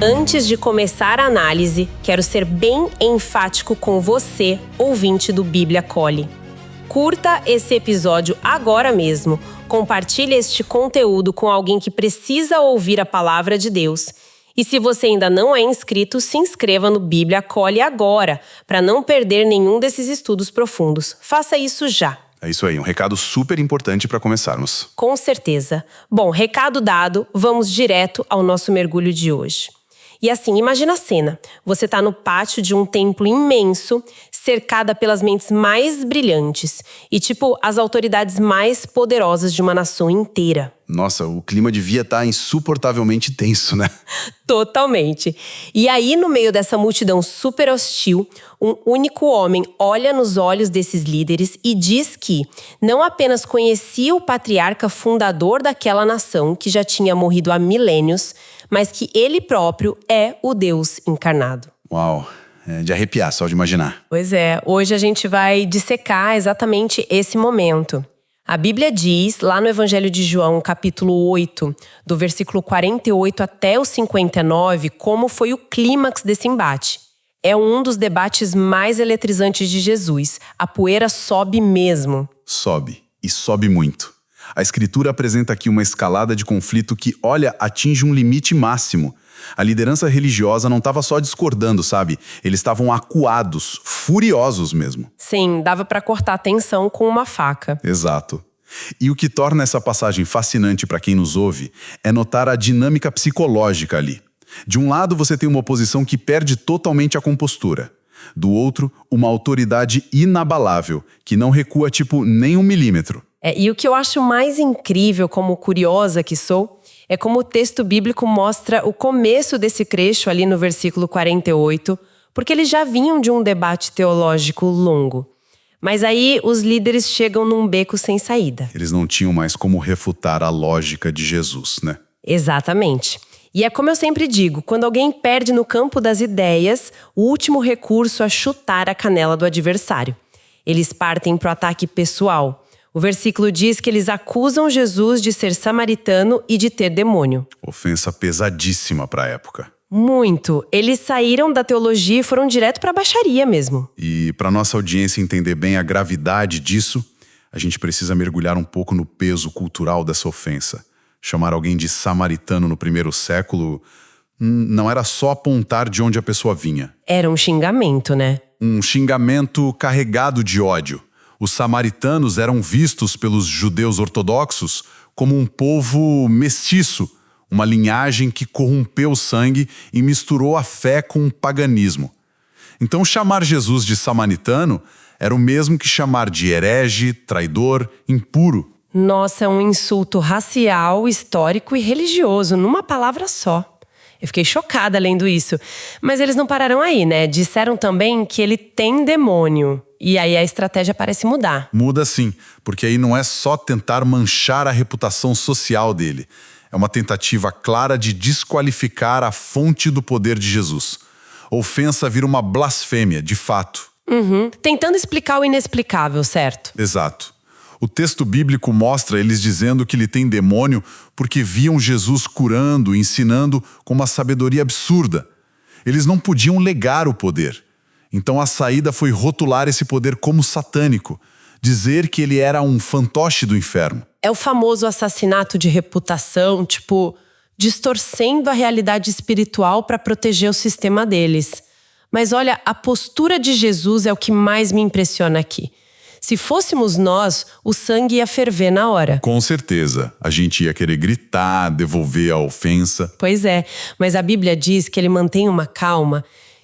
Antes de começar a análise, quero ser bem enfático com você, ouvinte do Bíblia Acolhe. Curta esse episódio agora mesmo, compartilhe este conteúdo com alguém que precisa ouvir a palavra de Deus. E se você ainda não é inscrito, se inscreva no Bíblia Acolhe agora, para não perder nenhum desses estudos profundos. Faça isso já. É isso aí, um recado super importante para começarmos. Com certeza. Bom, recado dado, vamos direto ao nosso mergulho de hoje. E assim, imagina a cena. Você está no pátio de um templo imenso, cercada pelas mentes mais brilhantes e, as autoridades mais poderosas de uma nação inteira. Nossa, o clima devia estar insuportavelmente tenso, né? Totalmente. E aí, no meio dessa multidão super hostil, um único homem olha nos olhos desses líderes e diz que não apenas conhecia o patriarca fundador daquela nação, que já tinha morrido há milênios, mas que ele próprio é o Deus encarnado. Uau, é de arrepiar só de imaginar. Pois é, hoje a gente vai dissecar exatamente esse momento. A Bíblia diz, lá no Evangelho de João, capítulo 8, do versículo 48 até o 59, como foi o clímax desse embate. É um dos debates mais eletrizantes de Jesus. A poeira sobe mesmo. Sobe, e sobe muito. A Escritura apresenta aqui uma escalada de conflito que, atinge um limite máximo. A liderança religiosa não estava só discordando, sabe? Eles estavam acuados, furiosos mesmo. Sim, dava para cortar a tensão com uma faca. Exato. E o que torna essa passagem fascinante para quem nos ouve é notar a dinâmica psicológica ali. De um lado, você tem uma oposição que perde totalmente a compostura. Do outro, uma autoridade inabalável, que não recua nem 1 milímetro. E o que eu acho mais incrível, como curiosa que sou, é como o texto bíblico mostra o começo desse trecho ali no versículo 48, porque eles já vinham de um debate teológico longo. Mas aí os líderes chegam num beco sem saída. Eles não tinham mais como refutar a lógica de Jesus, né? Exatamente. E é como eu sempre digo, quando alguém perde no campo das ideias, o último recurso é chutar a canela do adversário. Eles partem para o ataque pessoal. O versículo diz que eles acusam Jesus de ser samaritano e de ter demônio. Ofensa pesadíssima para a época. Muito. Eles saíram da teologia e foram direto para a baixaria mesmo. E para nossa audiência entender bem a gravidade disso, a gente precisa mergulhar um pouco no peso cultural dessa ofensa. Chamar alguém de samaritano no primeiro século não era só apontar de onde a pessoa vinha. Era um xingamento, né? Um xingamento carregado de ódio. Os samaritanos eram vistos pelos judeus ortodoxos como um povo mestiço, uma linhagem que corrompeu o sangue e misturou a fé com o paganismo. Então chamar Jesus de samaritano era o mesmo que chamar de herege, traidor, impuro. Nossa, é um insulto racial, histórico e religioso, numa palavra só. Eu fiquei chocada lendo isso. Mas eles não pararam aí, né? Disseram também que ele tem demônio. E aí a estratégia parece mudar. Muda sim, porque aí não é só tentar manchar a reputação social dele. É uma tentativa clara de desqualificar a fonte do poder de Jesus. A ofensa vira uma blasfêmia, de fato. Tentando explicar o inexplicável, certo? Exato. O texto bíblico mostra eles dizendo que ele tem demônio porque viam Jesus curando, ensinando com uma sabedoria absurda. Eles não podiam negar o poder. Então a saída foi rotular esse poder como satânico, dizer que ele era um fantoche do inferno. É o famoso assassinato de reputação, distorcendo a realidade espiritual para proteger o sistema deles. Mas olha, a postura de Jesus é o que mais me impressiona aqui. Se fôssemos nós, o sangue ia ferver na hora. Com certeza. A gente ia querer gritar, devolver a ofensa. Pois é, mas a Bíblia diz que ele mantém uma calma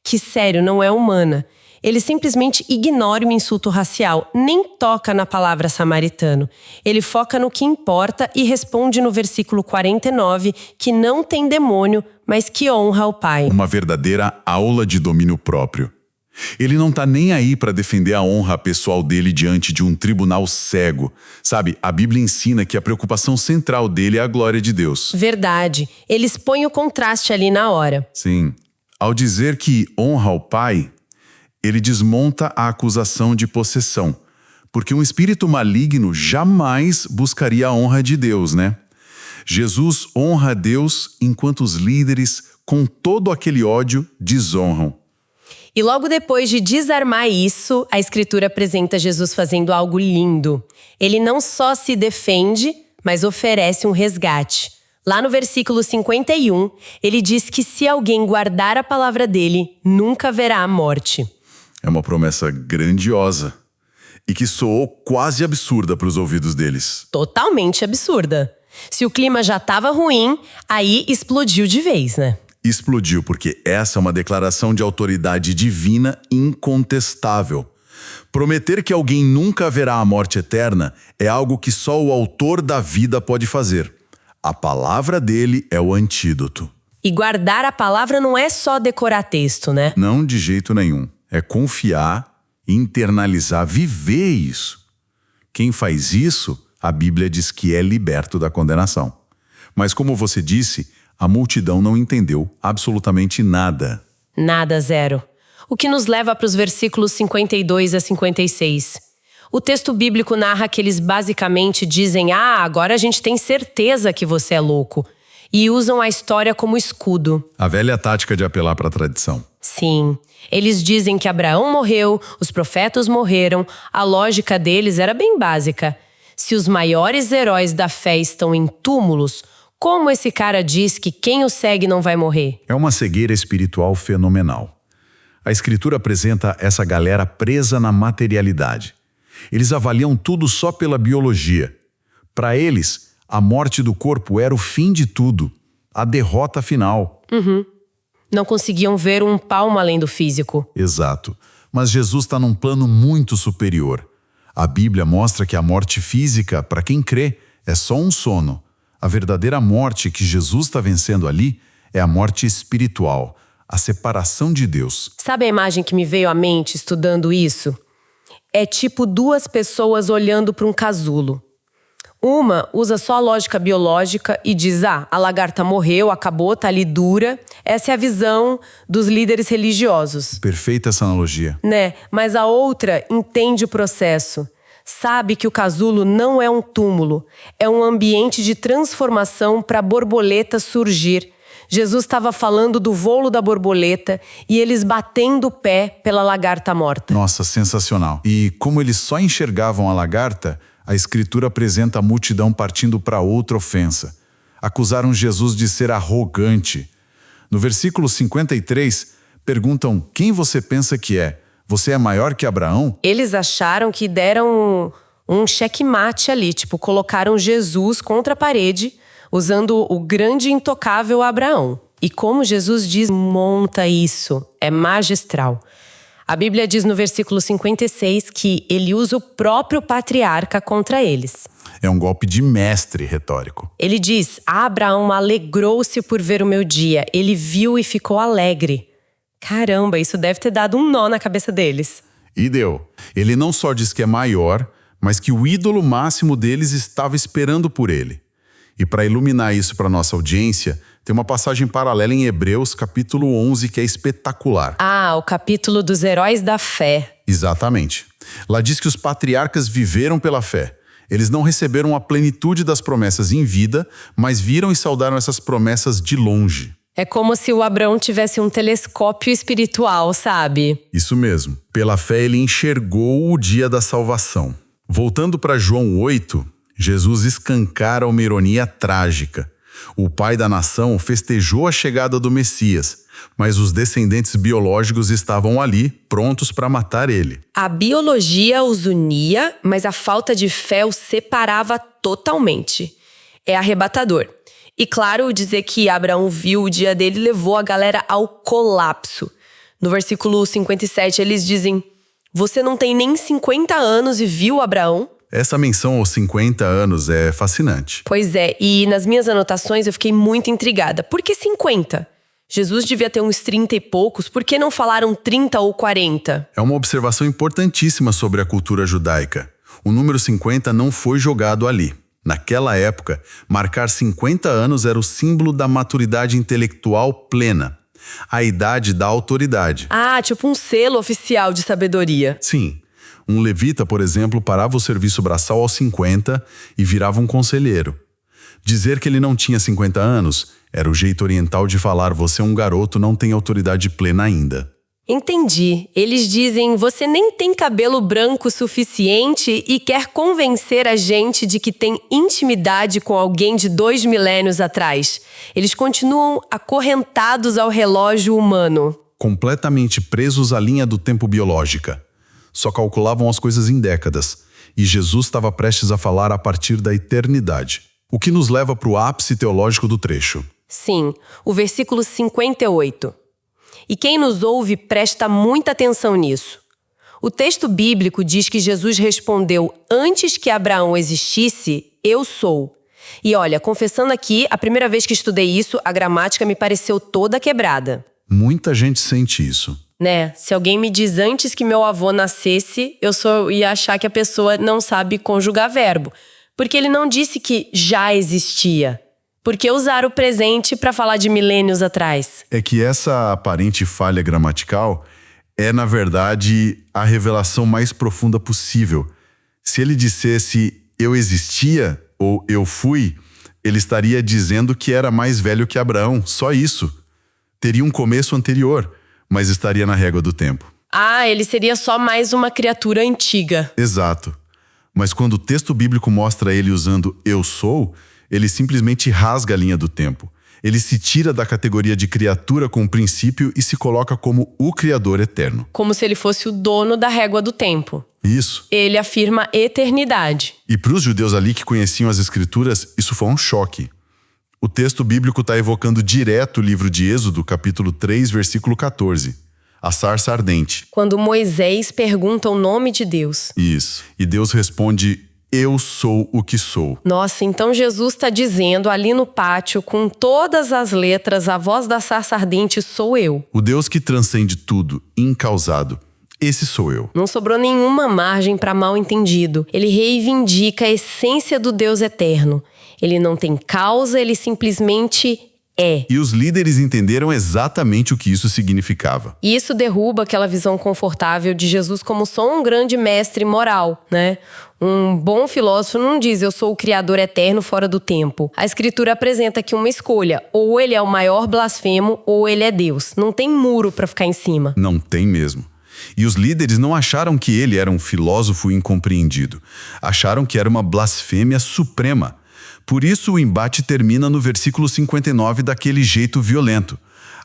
que, sério, não é humana. Ele simplesmente ignora o insulto racial, nem toca na palavra samaritano. Ele foca no que importa e responde no versículo 49 que não tem demônio, mas que honra o Pai. Uma verdadeira aula de domínio próprio. Ele não tá nem aí para defender a honra pessoal dele diante de um tribunal cego. Sabe, a Bíblia ensina que a preocupação central dele é a glória de Deus. Verdade. Ele expõe o contraste ali na hora. Sim. Ao dizer que honra ao Pai, ele desmonta a acusação de possessão. Porque um espírito maligno jamais buscaria a honra de Deus, né? Jesus honra a Deus enquanto os líderes com todo aquele ódio, desonram. E logo depois de desarmar isso, a Escritura apresenta Jesus fazendo algo lindo. Ele não só se defende, mas oferece um resgate. Lá no versículo 51, ele diz que se alguém guardar a palavra dele, nunca verá a morte. É uma promessa grandiosa e que soou quase absurda para os ouvidos deles. Totalmente absurda. Se o clima já estava ruim, aí explodiu de vez, né? Explodiu porque essa é uma declaração de autoridade divina incontestável. Prometer que alguém nunca verá a morte eterna é algo que só o autor da vida pode fazer. A palavra dele é o antídoto. E guardar a palavra não é só decorar texto, né? Não de jeito nenhum. É confiar, internalizar, viver isso. Quem faz isso, a Bíblia diz que é liberto da condenação. Mas como você disse, a multidão não entendeu absolutamente nada. Nada, zero. O que nos leva para os versículos 52 a 56. O texto bíblico narra que eles basicamente dizem: agora a gente tem certeza que você é louco. E usam a história como escudo. A velha tática de apelar para a tradição. Sim. Eles dizem que Abraão morreu, os profetas morreram. A lógica deles era bem básica. Se os maiores heróis da fé estão em túmulos, como esse cara diz que quem o segue não vai morrer? É uma cegueira espiritual fenomenal. A Escritura apresenta essa galera presa na materialidade. Eles avaliam tudo só pela biologia. Para eles, a morte do corpo era o fim de tudo, a derrota final. Não conseguiam ver um palmo além do físico. Exato. Mas Jesus está num plano muito superior. A Bíblia mostra que a morte física, para quem crê, é só um sono. A verdadeira morte que Jesus está vencendo ali é a morte espiritual, a separação de Deus. Sabe a imagem que me veio à mente estudando isso? É tipo duas pessoas olhando para um casulo. Uma usa só a lógica biológica e diz: a lagarta morreu, acabou, tá ali dura. Essa é a visão dos líderes religiosos. Perfeita essa analogia. Né? Mas a outra entende o processo. Sabe que o casulo não é um túmulo, é um ambiente de transformação para a borboleta surgir. Jesus estava falando do voo da borboleta e eles batendo o pé pela lagarta morta. Nossa, sensacional. E como eles só enxergavam a lagarta, a Escritura apresenta a multidão partindo para outra ofensa. Acusaram Jesus de ser arrogante. No versículo 53, perguntam: quem você pensa que é? Você é maior que Abraão? Eles acharam que deram um checkmate ali, tipo, colocaram Jesus contra a parede, usando o grande e intocável Abraão. E como Jesus desmonta isso, é magistral. A Bíblia diz no versículo 56 que ele usa o próprio patriarca contra eles. É um golpe de mestre retórico. Ele diz: Abraão alegrou-se por ver o meu dia, ele viu e ficou alegre. Caramba, isso deve ter dado um nó na cabeça deles. E deu. Ele não só diz que é maior, mas que o ídolo máximo deles estava esperando por ele. E para iluminar isso para nossa audiência, tem uma passagem paralela em Hebreus, capítulo 11, que é espetacular. O capítulo dos heróis da fé. Exatamente. Lá diz que os patriarcas viveram pela fé. Eles não receberam a plenitude das promessas em vida, mas viram e saudaram essas promessas de longe. É como se o Abraão tivesse um telescópio espiritual, sabe? Isso mesmo. Pela fé ele enxergou o dia da salvação. Voltando para João 8, Jesus escancara uma ironia trágica. O pai da nação festejou a chegada do Messias, mas os descendentes biológicos estavam ali, prontos para matar ele. A biologia os unia, mas a falta de fé os separava totalmente. É arrebatador. E claro, dizer que Abraão viu o dia dele levou a galera ao colapso. No versículo 57, eles dizem: você não tem nem 50 anos e viu Abraão? Essa menção aos 50 anos é fascinante. Pois é, e nas minhas anotações eu fiquei muito intrigada. Por que 50? Jesus devia ter uns 30 e poucos, por que não falaram 30 ou 40? É uma observação importantíssima sobre a cultura judaica. O número 50 não foi jogado ali. Naquela época, marcar 50 anos era o símbolo da maturidade intelectual plena, a idade da autoridade. Tipo um selo oficial de sabedoria. Sim. Um levita, por exemplo, parava o serviço braçal aos 50 e virava um conselheiro. Dizer que ele não tinha 50 anos era o jeito oriental de falar: você é um garoto, não tem autoridade plena ainda. Entendi. Eles dizem: você nem tem cabelo branco suficiente e quer convencer a gente de que tem intimidade com alguém de 2 milênios atrás. Eles continuam acorrentados ao relógio humano. Completamente presos à linha do tempo biológica. Só calculavam as coisas em décadas. E Jesus estava prestes a falar a partir da eternidade. O que nos leva para o ápice teológico do trecho. Sim, o versículo 58. E quem nos ouve presta muita atenção nisso. O texto bíblico diz que Jesus respondeu antes que Abraão existisse: eu sou. E olha, confessando aqui, a primeira vez que estudei isso, a gramática me pareceu toda quebrada. Muita gente sente isso. Né? Se alguém me diz antes que meu avô nascesse, eu só ia achar que a pessoa não sabe conjugar verbo. Porque ele não disse que já existia. Por que usar o presente para falar de milênios atrás? É que essa aparente falha gramatical é, na verdade, a revelação mais profunda possível. Se ele dissesse eu existia ou eu fui, ele estaria dizendo que era mais velho que Abraão, só isso. Teria um começo anterior, mas estaria na régua do tempo. Ah, ele seria só mais uma criatura antiga. Exato. Mas quando o texto bíblico mostra ele usando eu sou, ele simplesmente rasga a linha do tempo. Ele se tira da categoria de criatura com princípio e se coloca como o Criador eterno. Como se ele fosse o dono da régua do tempo. Isso. Ele afirma eternidade. E para os judeus ali que conheciam as Escrituras, isso foi um choque. O texto bíblico está evocando direto o livro de Êxodo, capítulo 3, versículo 14. A sarça ardente. Quando Moisés pergunta o nome de Deus. Isso. E Deus responde: eu sou o que sou. Nossa, então Jesus está dizendo ali no pátio, com todas as letras, a voz da sarça ardente: sou eu. O Deus que transcende tudo, incausado. Esse sou eu. Não sobrou nenhuma margem para mal entendido. Ele reivindica a essência do Deus eterno. Ele não tem causa, ele simplesmente é. E os líderes entenderam exatamente o que isso significava. E isso derruba aquela visão confortável de Jesus como só um grande mestre moral, né? Um bom filósofo não diz: eu sou o Criador eterno fora do tempo. A Escritura apresenta aqui uma escolha: ou ele é o maior blasfemo, ou ele é Deus. Não tem muro para ficar em cima. Não tem mesmo. E os líderes não acharam que ele era um filósofo incompreendido. Acharam que era uma blasfêmia suprema. Por isso o embate termina no versículo 59 daquele jeito violento.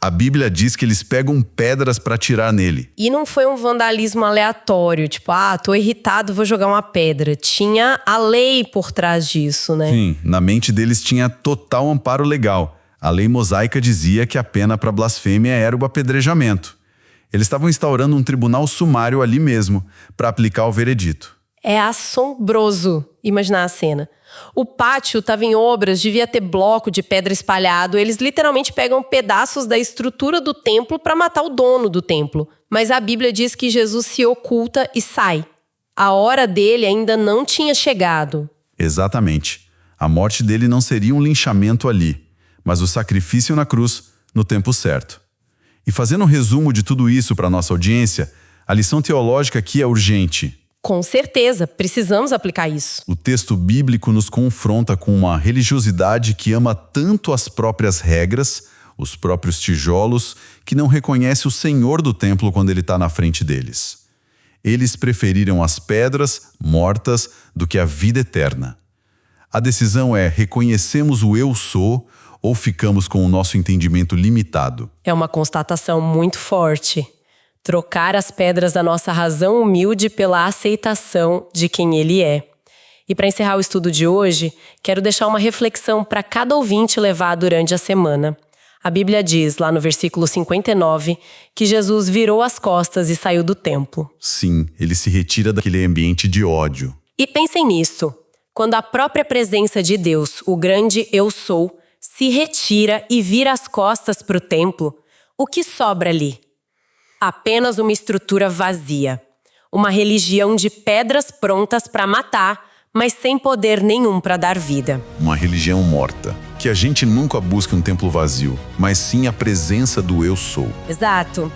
A Bíblia diz que eles pegam pedras para atirar nele. E não foi um vandalismo aleatório, tipo, tô irritado, vou jogar uma pedra. Tinha a lei por trás disso, né? Sim, na mente deles tinha total amparo legal. A lei mosaica dizia que a pena para blasfêmia era o apedrejamento. Eles estavam instaurando um tribunal sumário ali mesmo, para aplicar o veredito. É assombroso imaginar a cena. O pátio estava em obras, devia ter bloco de pedra espalhado. Eles literalmente pegam pedaços da estrutura do templo para matar o dono do templo. Mas a Bíblia diz que Jesus se oculta e sai. A hora dele ainda não tinha chegado. Exatamente. A morte dele não seria um linchamento ali, mas o sacrifício na cruz no tempo certo. E fazendo um resumo de tudo isso para nossa audiência, a lição teológica aqui é urgente. Com certeza, precisamos aplicar isso. O texto bíblico nos confronta com uma religiosidade que ama tanto as próprias regras, os próprios tijolos, que não reconhece o Senhor do templo quando ele está na frente deles. Eles preferiram as pedras mortas do que a vida eterna. A decisão é: reconhecemos o eu sou ou ficamos com o nosso entendimento limitado? É uma constatação muito forte. Trocar as pedras da nossa razão humilde pela aceitação de quem ele é. E para encerrar o estudo de hoje, quero deixar uma reflexão para cada ouvinte levar durante a semana. A Bíblia diz, lá no versículo 59, que Jesus virou as costas e saiu do templo. Sim, ele se retira daquele ambiente de ódio. E pensem nisto. Quando a própria presença de Deus, o grande eu sou, se retira e vira as costas para o templo, o que sobra ali? Apenas uma estrutura vazia. Uma religião de pedras prontas para matar, mas sem poder nenhum para dar vida. Uma religião morta. Que a gente nunca busque um templo vazio, mas sim a presença do eu sou. Exato.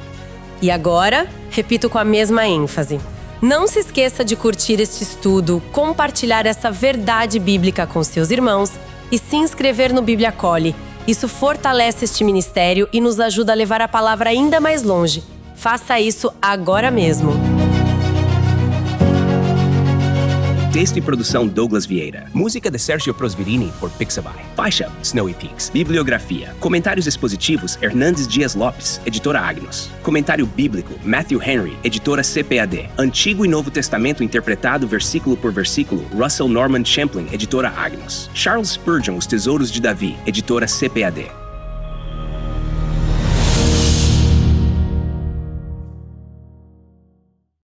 E agora, repito com a mesma ênfase. Não se esqueça de curtir este estudo, compartilhar essa verdade bíblica com seus irmãos e se inscrever no Bíblia Acolhe. Isso fortalece este ministério e nos ajuda a levar a palavra ainda mais longe. Faça isso agora mesmo. Texto e produção Douglas Vieira. Música de Sergio Prosverini por Pixabay. Faixa Snowy Peaks. Bibliografia. Comentários expositivos Hernandes Dias Lopes, editora Agnos. Comentário bíblico Matthew Henry, editora CPAD. Antigo e Novo Testamento interpretado versículo por versículo Russell Norman Champlin, editora Agnos. Charles Spurgeon, Os Tesouros de Davi, editora CPAD.